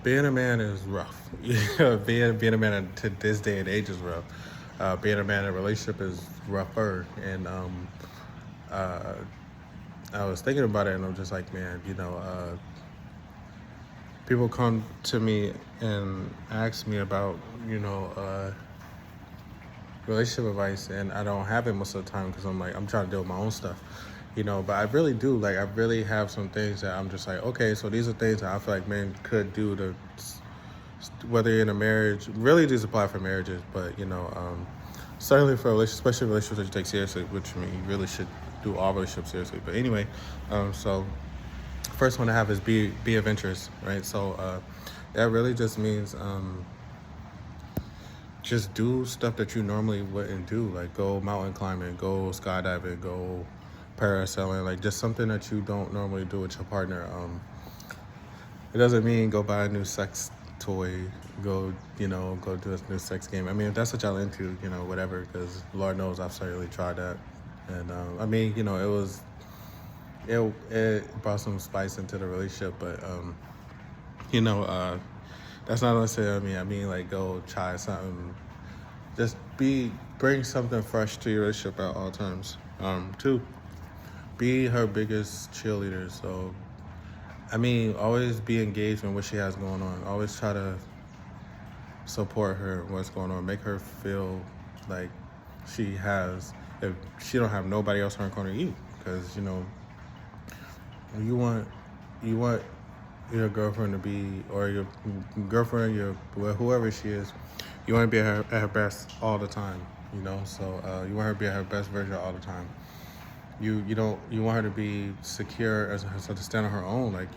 Being a man is rough. Yeah, being a man to this day and age is rough. Being a man in a relationship is rougher. And uh, I was thinking about it, and I'm just like, man, people come to me and ask me about, relationship advice, and I don't have it most of the time because I'm trying to deal with my own stuff, But I really do, like, I really have some things that I'm just like, okay, so these are things that I feel like men could do to, whether you're in a marriage, really these apply for marriages, but certainly for relationships, especially relationships that you take seriously, which I mean you really should do all relationships seriously. But anyway, so first one I have is be adventurous, right? So that really just means just do stuff that you normally wouldn't do, like go mountain climbing, go skydiving, go parasailing, like just something that you don't normally do with your partner. It doesn't mean go buy a new sex toy, go do a new sex game. I mean, if that's what y'all into, whatever, because Lord knows I've certainly tried that. And I mean, it brought some spice into the relationship, but you know, uh, that's not necessarily. I mean, like go try something. Just bring something fresh to your relationship at all times. Two, be her biggest cheerleader. So, I mean, always be engaged in what she has going on. Always try to support her, what's going on. Make her feel like she has. If she don't have nobody else in her corner, you, because you want you want your girlfriend to be, or your girlfriend, your whoever she is, you want to be at her best all the time. So you want her to be at her best version all the time. You want her to be secure as herself, to stand on her own, like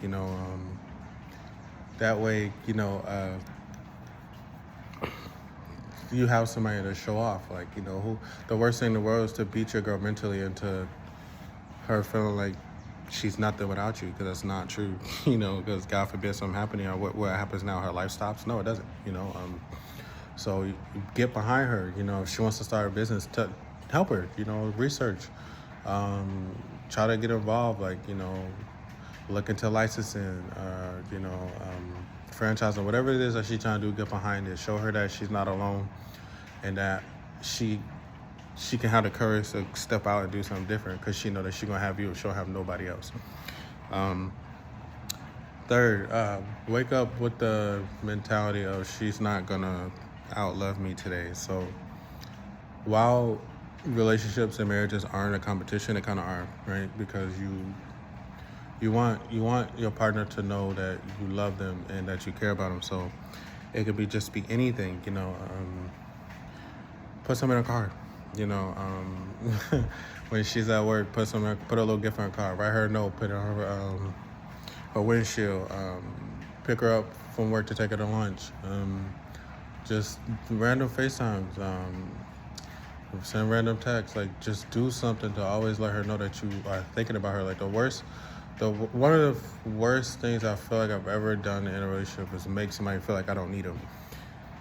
that way you have somebody to show off, like who. The worst thing in the world is to beat your girl mentally into her feeling like she's nothing without you, because that's not true. Because God forbid something happening, or what happens now, her life stops. No, it doesn't. So you get behind her. If she wants to start a business, to help her. Research, try to get involved. Like look into licensing, franchising, whatever it is that she's trying to do. Get behind it. Show her that she's not alone, and that she can have the courage to step out and do something different, because she know that she's gonna have you. She'll have nobody else. Third, wake up with the mentality of she's not gonna outlove me today. So while relationships and marriages aren't a competition, they kind of are, right? Because you want your partner to know that you love them and that you care about them. So it could be anything. Put some in her car. When she's at work, put a little gift in her car. Write her a note. Put it on her windshield. Pick her up from work to take her to lunch. Just random FaceTimes. Send random texts. Like, just do something to always let her know that you are thinking about her. Like one of the worst things I feel like I've ever done in a relationship is make somebody feel like I don't need them.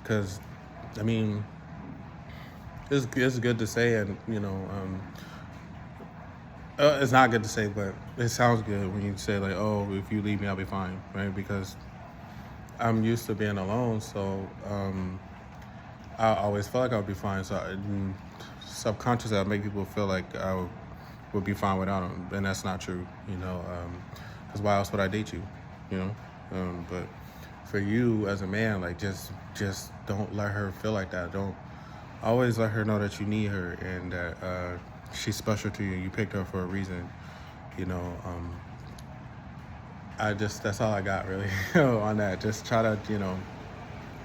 Because, I mean, it's good to say, and it's not good to say, but it sounds good when you say, like, oh, if you leave me, I'll be fine, right? Because I'm used to being alone, so I always felt like I would be fine. So subconsciously, I make people feel like I would be fine without them, and that's not true. Because why else would I date you? But for you as a man, like, just don't let her feel like that. Don't always let her know that you need her, and that she's special to you. You picked her for a reason. That's all I got really on that. Just try to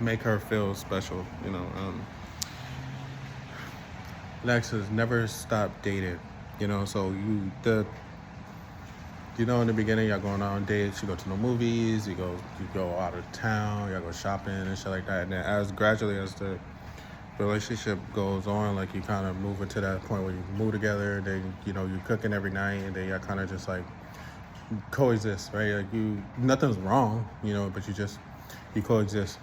make her feel special. Next is never stop dating. So in the beginning, y'all going on dates, you go to the movies, you go out of town, y'all go shopping and shit like that. And then as gradually as the relationship goes on, like, you kind of move into that point where you move together, then you're cooking every night, and then y'all kind of just like coexist, right? Like, nothing's wrong, but you coexist.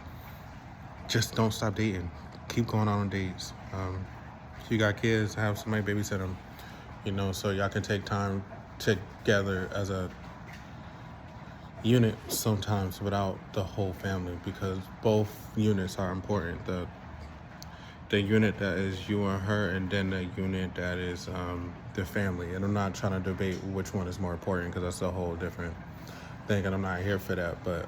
Just don't stop dating. Keep going on dates. If you got kids, have somebody babysit them, so y'all can take time together as a unit sometimes without the whole family, because both units are important. The unit that is you and her, and then the unit that is the family. And I'm not trying to debate which one is more important, because that's a whole different thing, and I'm not here for that. But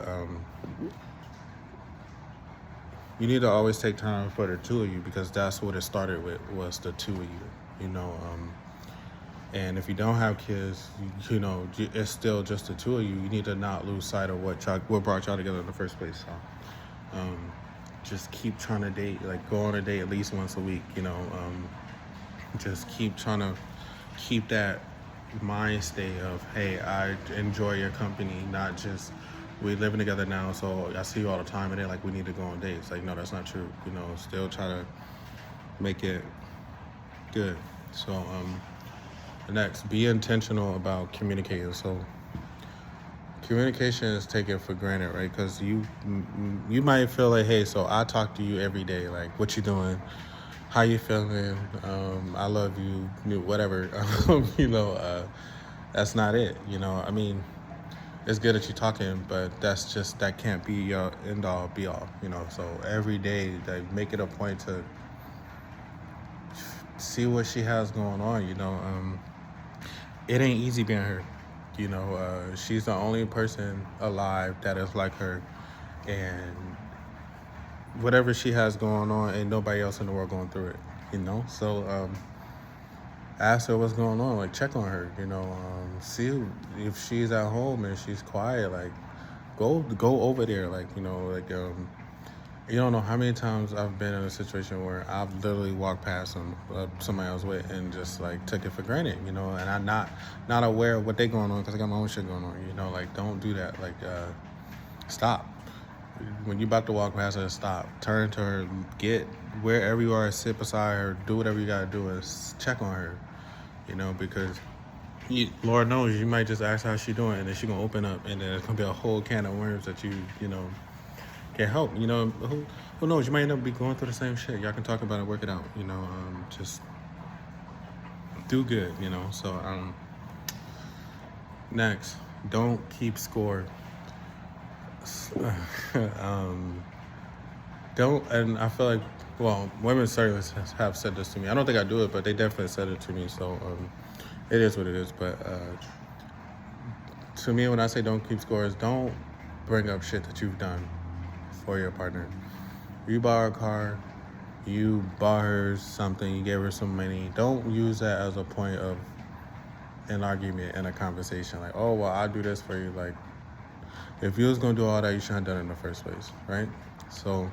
you need to always take time for the two of you, because that's what it started with, was the two of you, you know. And if you don't have kids, you know, it's still just the two of you. You need to not lose sight of what brought y'all together in the first place. So just keep trying to date, like go on a date at least once a week, you know. Just keep trying to keep that mind state of, hey, I enjoy your company, not just we living together now, so I see you all the time, and then like we need to go on dates. Like, no, that's not true. You know, still try to make it good. So next, be intentional about communicating. So communication is taken for granted, right? Because you might feel like, hey, so I talk to you every day, like, what you doing, how you feeling, I love you, whatever. You know, that's not it. You know, I mean, it's good that you're talking, but that can't be your end all be all, you know. So every day, like, make it a point to see what she has going on, you know. It ain't easy being her, you know. She's the only person alive that is like her, and whatever she has going on, ain't nobody else in the world going through it, you know. So ask her what's going on, like check on her, you know. See if she's at home and she's quiet, like go over there, like, you know, like you don't know how many times I've been in a situation where I've literally walked past somebody I was with and just like took it for granted, you know, and I'm not aware of what they going on, because I got my own shit going on, you know. Like, don't do that. Like, stop. When you about to walk past her, stop, turn to her, get wherever you are, sit beside her, do whatever you gotta do, and check on her, you know, because Lord knows you might just ask how she doing, and then she gonna open up, and then it's gonna be a whole can of worms that you know can't help. You know, who knows? You might end up be going through the same shit. Y'all can talk about it, work it out. You know, just do good. You know. So next, don't keep score. Don't, and I feel like, well, women certainly have said this to me. I don't think I do it, but they definitely said it to me. So it is what it is. But to me, when I say don't keep scores, don't bring up shit that you've done for your partner. You bought her a car, you bought her something, you gave her some money. Don't use that as a point of an argument and a conversation. Like, oh, well, I'll do this for you. Like, if you was gonna do all that, you shouldn't have done it in the first place, right? So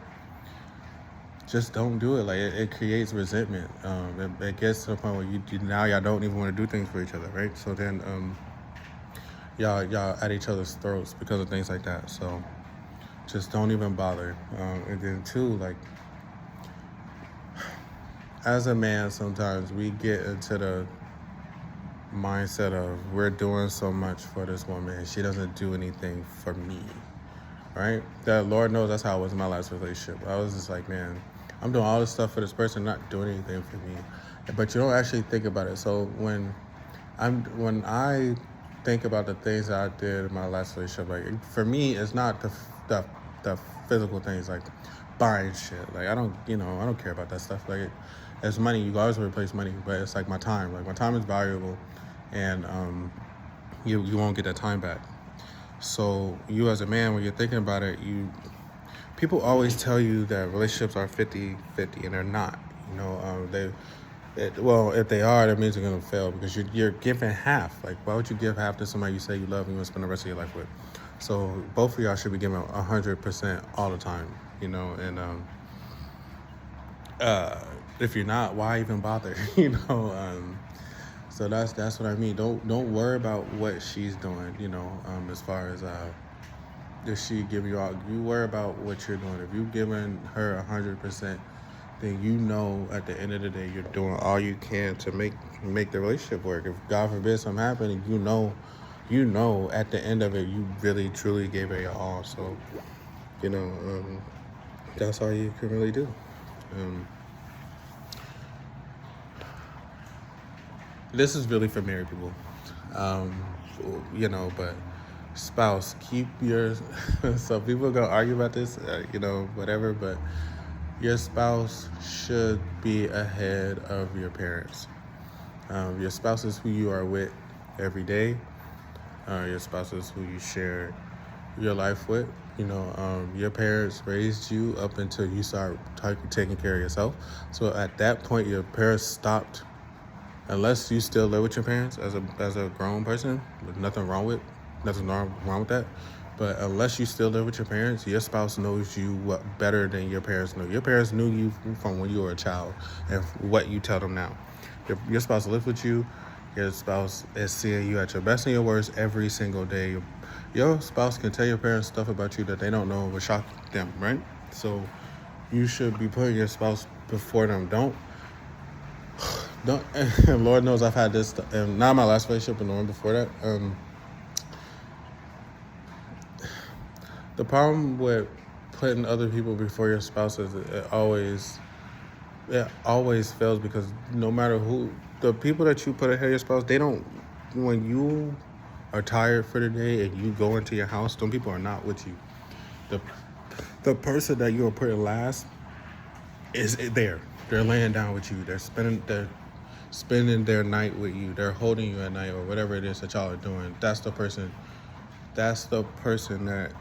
just don't do it. Like, it creates resentment. It gets to the point where you now y'all don't even want to do things for each other, right? So then y'all at each other's throats because of things like that. So just don't even bother. And then two, like, as a man, sometimes we get into the mindset of we're doing so much for this woman and she doesn't do anything for me, right? That Lord knows that's how it was in my last relationship. I was just like, man, I'm doing all this stuff for this person, not doing anything for me. But you don't actually think about it. So when I think about the things that I did in my last relationship, like, for me, it's not the physical things, like buying shit. Like, I don't care about that stuff. Like, it's money. You always replace money, but it's like my time. Like, my time is valuable, and you won't get that time back. So you, as a man, when you're thinking about it, people always tell you that relationships are 50-50, and they're not. You know, well, if they are, that means they're gonna fail, because you're giving half. Like, why would you give half to somebody you say you love and you want to spend the rest of your life with? So both of y'all should be giving 100% all the time, you know. And if you're not, why even bother? You know. So that's what I mean. Don't worry about what she's doing, you know. As far as if she give you all, you worry about what you're doing. If you're giving her 100%, then you know at the end of the day you're doing all you can to make the relationship work. If God forbid something happened, you know at the end of it you really truly gave it your all. So, you know, that's all you can really do. This is really for married people, you know, but spouse, keep your so people are gonna argue about this, whatever, but your spouse should be ahead of your parents. Your spouse is who you are with every day. Your spouse is who you share your life with. Your parents raised you up until you start taking care of yourself. So at that point, your parents stopped. Unless you still live with your parents as a grown person, with nothing wrong with that. But unless you still live with your parents, your spouse knows you better than your parents knew. Your parents knew you from when you were a child and what you tell them now. Your spouse lives with you. Your spouse is seeing you at your best and your worst every single day. Your spouse can tell your parents stuff about you that they don't know will shock them, right? So you should be putting your spouse before them. Don't. And Lord knows I've had this, and not my last relationship, but the one before that. The problem with putting other people before your spouse is it always fails, because no matter who, the people that you put ahead of your spouse, they don't, when you are tired for the day and you go into your house, some people are not with you. The person that you are putting last is there. They're laying down with you. They're spending their night with you. They're holding you at night, or whatever it is that y'all are doing. That's the person that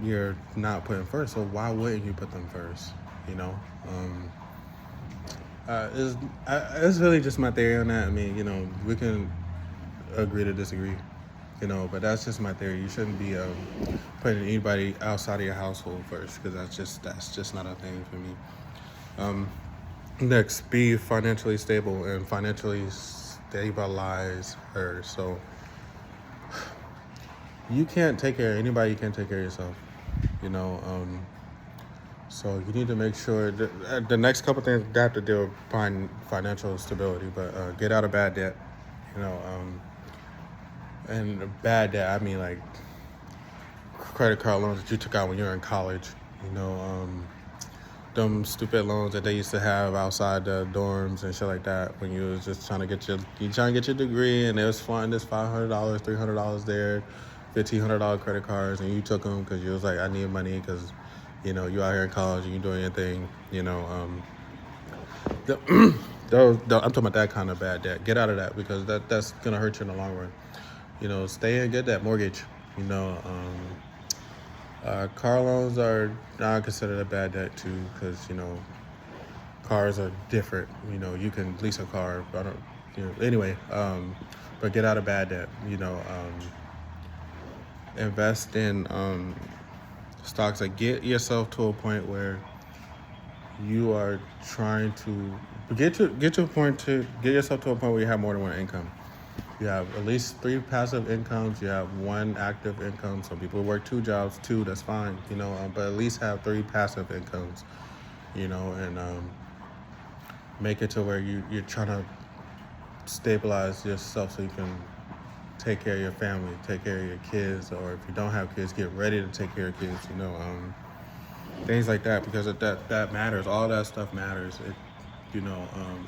you're not putting first. So why wouldn't you put them first? It's really just my theory on that. I mean, we can agree to disagree, but that's just my theory. You shouldn't be putting anybody outside of your household first, because that's just not a thing for me. Next, be financially stable, and financially stabilize her. So you can't take care of anybody. You can't take care of yourself. So you need to make sure that the next couple things that have to do with financial stability, but get out of bad debt. And bad debt, I mean like credit card loans that you took out when you were in college. Them stupid loans that they used to have outside the dorms and shit like that, when you was just trying to get your degree, and they was flying this $500, $300 there, $1,500 credit cards, and you took them because you was like, I need money because, you out here in college and you doing your thing. I'm talking about that kind of bad debt. Get out of that, because that's gonna hurt you in the long run. Stay and get that mortgage. Car loans are not considered a bad debt too, because cars are different. You can lease a car. Anyway. But get out of bad debt. Invest in stocks. Like, get yourself to a point where you are trying to get yourself to a point where you have more than one income. You have at least 3 passive incomes. You have 1 active income. Some people work 2 jobs, 2, that's fine, but at least have 3 passive incomes, and make it to where you're trying to stabilize yourself so you can take care of your family, take care of your kids, or if you don't have kids, get ready to take care of kids, things like that, because that matters. All that stuff matters. It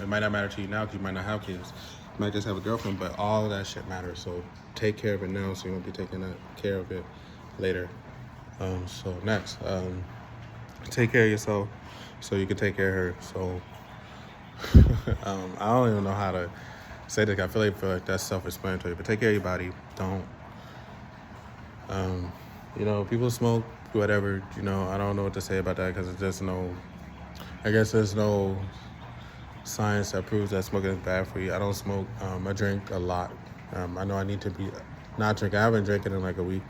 might not matter to you now because you might not have kids. You might just have a girlfriend, but all of that shit matters. So take care of it now, so you won't be taking care of it later. So next, take care of yourself so you can take care of her. So I don't even know how to say this. I feel like that's self-explanatory, but take care of your body. Don't, people smoke, whatever, I don't know what to say about that, because there's no science that proves that smoking is bad for you. I don't smoke. I drink a lot. I know I need to be not drinking. I haven't drinking in like a week,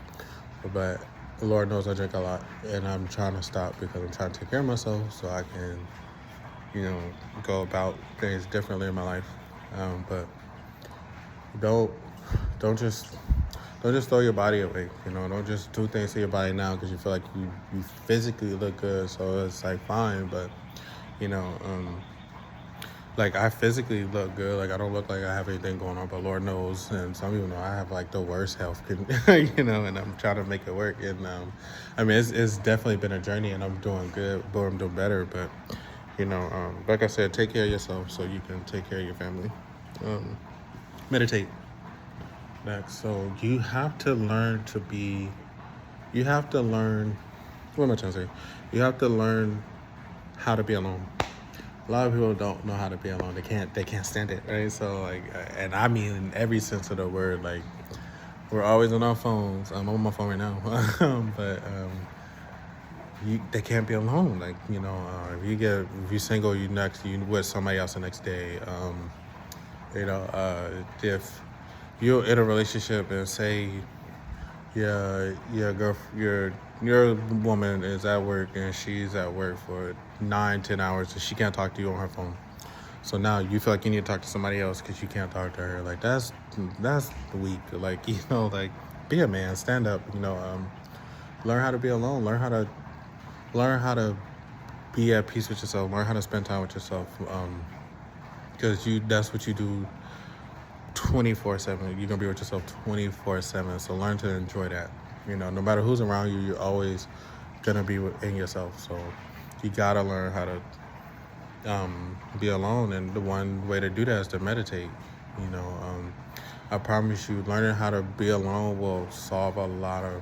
but the Lord knows I drink a lot, and I'm trying to stop because I'm trying to take care of myself so I can, go about things differently in my life. But don't just throw your body away. Don't just do things to your body now because you feel like you physically look good. So it's like fine, but like I physically look good. Like I don't look like I have anything going on, but Lord knows, and some people know I have like the worst health, and I'm trying to make it work. And it's definitely been a journey, and I'm doing good, but I'm doing better. But like I said, take care of yourself so you can take care of your family. Meditate. Next, so you have to learn to be. You have to learn. What am I trying to say? You have to learn how to be alone. A lot of people don't know how to be alone. They can't. They can't stand it, right? So like, and I mean in every sense of the word. Like, we're always on our phones. I'm on my phone right now, but they can't be alone. Like, if you're single, you with somebody else the next day. If you're in a relationship and say your woman is at work and she's at work for 9-10 hours and she can't talk to you on her phone. So now you feel like you need to talk to somebody else because you can't talk to her. Like that's weak. Like like be a man, stand up. Learn how to be alone. Learn how to be at peace with yourself. Learn how to spend time with yourself. Because that's what you do 24/7. You're gonna be with yourself 24/7. So learn to enjoy that. No matter who's around you, you're always gonna be in yourself. So you gotta learn how to be alone, and the one way to do that is to meditate. I promise you, learning how to be alone will solve a lot of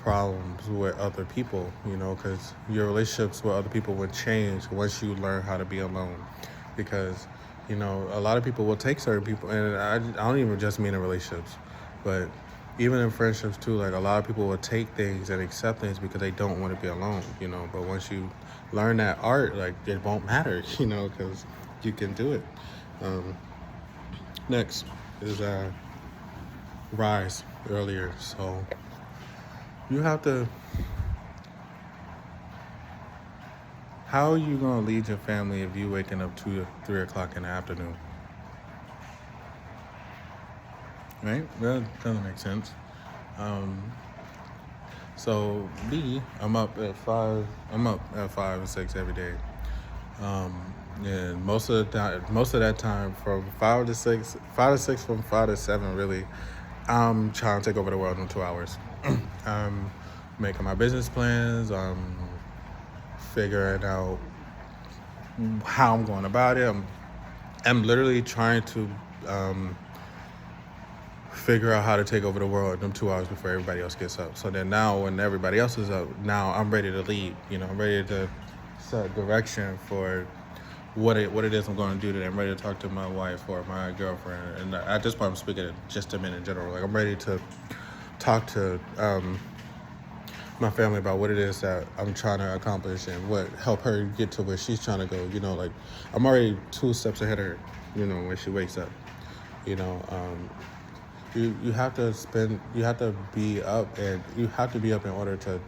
problems with other people. Because your relationships with other people will change once you learn how to be alone. Because a lot of people will take certain people, and I don't even just mean in relationships, but even in friendships too. Like a lot of people will take things and accept things because they don't want to be alone. But once you learn that art, like it won't matter. Because you can do it. Next is rise earlier. So you have to. How are you gonna lead your family if you waking up 2 or 3 o'clock in the afternoon? Right? That doesn't make sense. So I'm up at 5. I'm up at 5 and 6 every day. And most of that time, from 5 to 6, from 5 to 7, really, I'm trying to take over the world in 2 hours. I'm making my business plans. I'm figuring out how I'm going about it. I'm literally trying to figure out how to take over the world in them 2 hours before everybody else gets up. So then now when everybody else is up, now I'm ready to lead. I'm ready to set direction for what it is I'm going to do today. I'm ready to talk to my wife or my girlfriend. And at this point, I'm speaking just to men in general. Like I'm ready to talk to my family about what it is that I'm trying to accomplish and what help her get to where she's trying to go. Like I'm already 2 steps ahead of her, when she wakes up. You have to be up, and you have to be up in order to,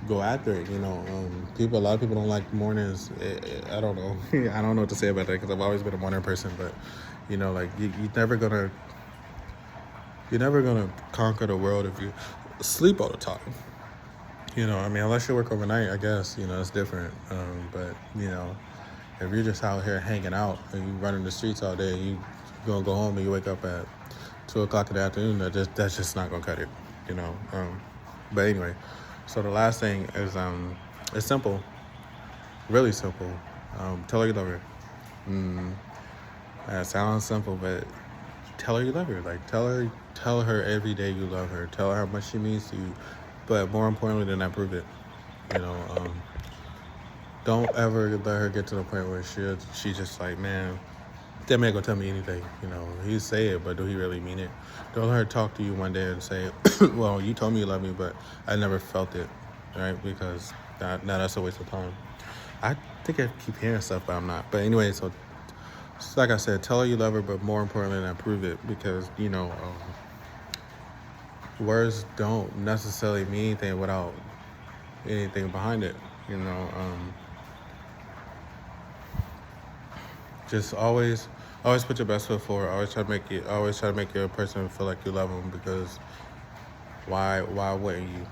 go after it. A lot of people don't like mornings. I don't know. I don't know what to say about that because I've always been a morning person, but, like you're never gonna conquer the world if you sleep all the time. Unless you work overnight, I guess, it's different. But, if you're just out here hanging out and you running the streets all day, you gonna go home and you wake up at 2 o'clock in the afternoon, that's just not gonna cut it, But anyway, so the last thing is it's simple, really simple. Tell her you love her. That sounds simple, but tell her you love her. Like tell her every day you love her. Tell her how much she means to you. But more importantly than that, prove it. Don't ever let her get to the point where she's just like, man, that man gonna tell me anything. He say it, but do he really mean it? Don't let her talk to you one day and say, well, you told me you love me, but I never felt it, right? Because that's a waste of time. I think I keep hearing stuff, but I'm not. But anyway, so like I said, tell her you love her, but more importantly than that, prove it. Because, words don't necessarily mean anything without anything behind it. Just always put your best foot forward. Always try to make your person feel like you love them, because why wouldn't you?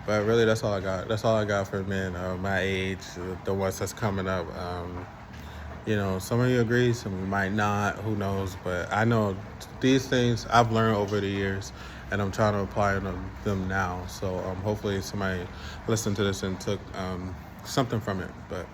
But really, that's all I got. That's all I got for men my age, the ones that's coming up. Some of you agree, some of you might not. Who knows? But I know these things I've learned over the years, and I'm trying to apply them now. So hopefully somebody listened to this and took something from it. But